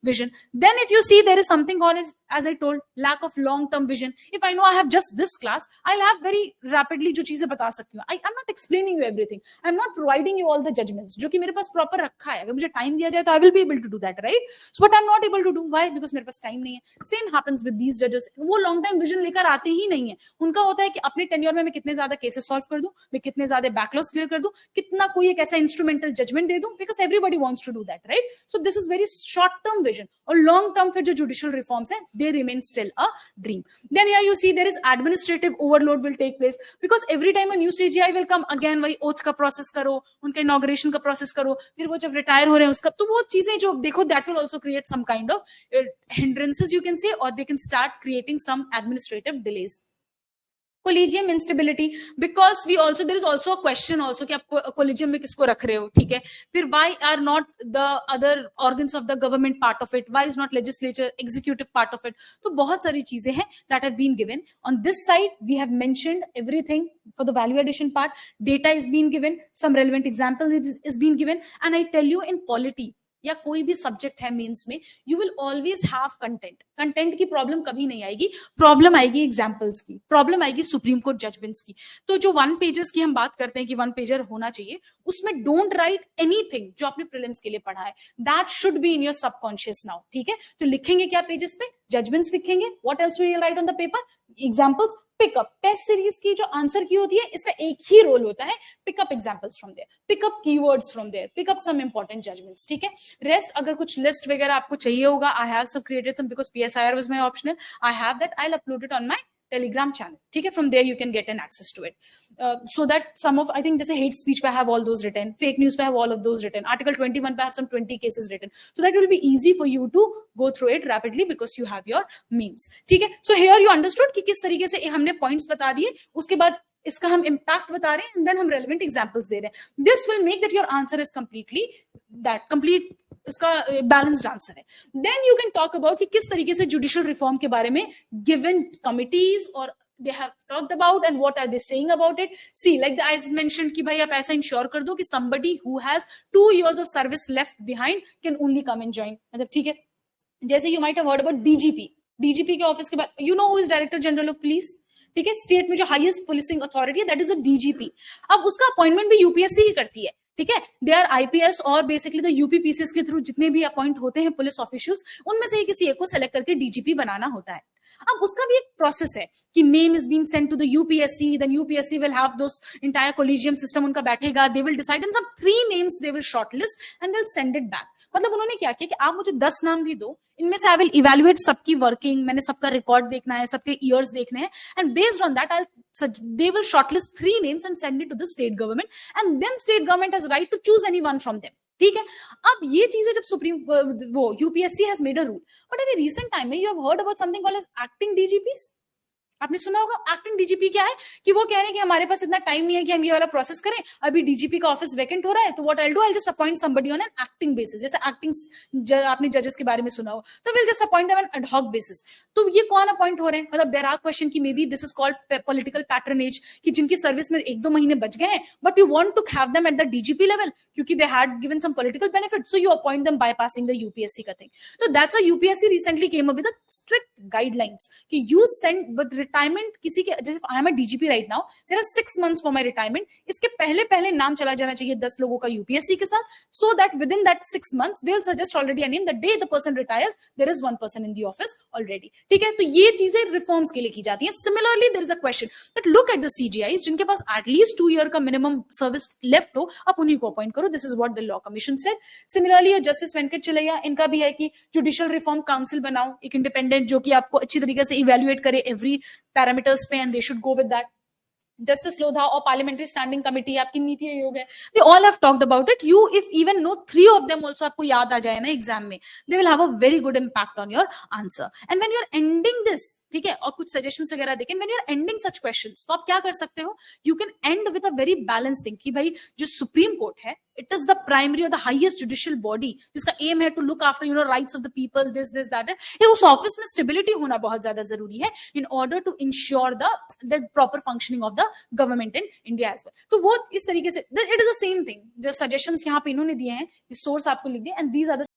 vision. Then if you see there is something called as I told, lack of long term vision. If I know I have just this class, I'll have very rapidly जो चीजें बता सकती हूँ. I'm not explaining you everything. I'm not providing you all the judgments जो कि मेरे पास proper रखा है. अगर मुझे time दिया जाए तो I will be able to do that, right? So but I'm not able to do. Why? Because मेरे पास time नहीं है. Same happens with these judges. वो long time vision लेकर आते ही नहीं है. उनका होता है कि अपने tenure में मैं कितने ज्यादा cases solve कर दूं, मैं कितने ज्यादा backlogs clear कर दूं, कितना कोई एक ऐसा instrumental judgment दे दूं, because everybody wants to do that, right? So this is very short term vision. और long term फिर जो judicial reforms हैं, they remain still a dream. Then here you see there is administrative overload will take place because every time a new CGI will come again वही oath का process करो, उनका inauguration का process करो, फिर वो जब retire हो रहे हैं उसका, तो वो चीजें जो देखो that will also create some kind of hindrances you can say, or they can start creating some administrative delays. Collegium instability, because we also there is also a question also कि आप collegium में किसको रख रहे हो, ठीक है? फिर why are not the other organs of the government part of it? Why is not legislature, executive part of it? तो बहुत सारी चीजें हैं that have been given. On this side, we have mentioned everything for the value addition part. Data is being given, some relevant example is being given, and I tell you in polity या कोई भी subject है mains में, you will always have content. Content की problem कभी नहीं आएगी, problem आएगी एग्जांपल्स की, प्रॉब्लम आएगी सुप्रीम कोर्ट जजमेंट्स की. तो जो 1 पेजेस की हम बात करते हैं कि 1 पेजर होना चाहिए, उसमें डोंट राइट एनीथिंग जो आपने प्रीलिम्स के लिए पढ़ा है. That should be in your subconscious now, ठीक है? तो लिखेंगे क्या पेजेस पे? जजमेंट्स लिखेंगे. What else will you write on the paper? Examples. Pick up test series की जो आंसर की होती है, इसका एक ही रोल होता है, pick up examples from there, pick up keywords from there, pick up some important judgements, ठीक है? रेस्ट अगर कुछ लिस्ट वगैरह आपको चाहिए होगा, I have some created some because PSIR was my optional, I have that, I will upload it on my Telegram channel, ठीक है? From there you can get an access to it, so that some of, I think जैसे hate speech पे I have all those written, fake news पे I have all of those written, Article 21 पे I have some 20 cases written, so that will be easy for you to go through it rapidly because you have your means, ठीक है? So here you understood कि किस तरीके से हमने points बता दिए, उसके बाद इसका हम impact बता रहे हैं, and then हम relevant examples दे रहे हैं. This will make that your answer is completely that complete, इसका बैलेंस्ड आंसर है. Then you can talk about कि किस तरीके से जुडिशियल रिफॉर्म के बारे में गिवन कमिटीज और they have talked about and what are they saying about it. See, like I mentioned कि भाई आप ऐसा इंश्योर कर दो कि somebody who has 2 years of service left behind can only come and join. मतलब ठीक है, जैसे you might have heard about DGP के ऑफिस के बाद, you know who is Director General of Police, ठीक है? स्टेट में जो हाईएस्ट पुलिसिंग अथॉरिटी है, दैट इज अ DGP. अब उसका अपॉइंटमेंट भी यूपीएससी ही करती है, ठीक है? दे आर IPS और बेसिकली द यूपीपीसीएस के थ्रू जितने भी अपॉइंट होते हैं पुलिस ऑफिशियल्स, उनमें से किसी एक को सेलेक्ट करके DGP बनाना होता है. अब उसका भी एक प्रोसेस है कि name is being sent to the UPSC, then UPSC will have those entire collegium system उनका बैठेगा, they will decide and some 3 names they will shortlist and they will send it back. मतलब उन्होंने क्या किया कि आप मुझे 10 नाम भी दो, इनमें से आई विल इवैल्यूएट सबकी वर्किंग, मैंने सबका रिकॉर्ड देखना है, सबके ईयर्स देखने हैं, and based on that they will shortlist 3 names and send it to the state government, and then state government has right to choose anyone from them, ठीक है? अब ये चीजें जब सुप्रीम वो UPSC has made a rule, but अभी recent time में you have heard about something called as acting DGPs. आपने सुना होगा. एक्टिंग DGP क्या है कि वो कह रहे हैं कि हमारे पास इतना टाइम नहीं है कि हम ये वाला प्रोसेस करें, अभी DGP का ऑफिस वैकेंट हो रहा है, तो what I will do, I will just appoint somebody on an acting basis. जैसे एक्टिंग आपने जजेस के बारे में सुना हो, तो will just appoint them on ad hoc basis. तो ये कौन अपॉइंट हो रहे हैं? मतलब देयर आर क्वेश्चन कि maybe this is called political patronage, कि जिनकी सर्विस में 1-2 महीने बच गए हैं, but you want to have them at the DGP level क्योंकि they had given some political benefit, so you appoint them bypassing the UPSC का thing. तो that's a UPSC recently came up with a strict guidelines कि you send with retirement किसी के, जैसे I am a DGP right now, there are 6 months for my retirement, इसके पहले नाम चला जाना चाहिए 10 लोगों का यूपीएससी के साथ, so that within that 6 months they will suggest already a name, the day the person retires there is 1 person in the office already, ठीक है? तो ये चीजें रिफॉर्म्स के लिए की जाती हैं. Similarly there is a question that look at the CGIs जिनके पास एटलीस्ट 2 year का मिनिमम सर्विस लेफ्ट हो, आप उन्हीं को अपॉइंट करो. This is what the law commission said. Similarly justice Venkatachaliah, इनका भी है कि जुडिशियल रिफॉर्म काउंसिल बनाओ, एक इंडिपेंडेंट जो कि आपको अच्छी तरीके से इवैल्यूएट करे एवरी पैरामीटर्स पे, and they should go with that. Justice Lodha और Parliamentary Standing Committee, आपकी नीति आयोग है, they all have talked about it. You if even know 3 of them also आपको याद आ जाए ना एग्जाम में, they will have a very good impact on your answer. And when you are ending this, ठीक है, और कुछ सजेशंस वगैरह देखें, when you are ending such questions, तो आप क्या कर सकते हो? You can end with a very balanced thing कि भाई जो सुप्रीम कोर्ट है, it is the primary or the highest judicial body जिसका एम है to look after rights of the people, this that, ये उस ऑफिस में स्टेबिलिटी होना बहुत ज्यादा जरूरी है in order to ensure the proper functioning of the government in India as well. तो वो इस तरीके से it is the same thing. जो सजेशंस यहाँ पे इन्होंने दिए हैं, सोर्स आपको लिख दिया, and these are the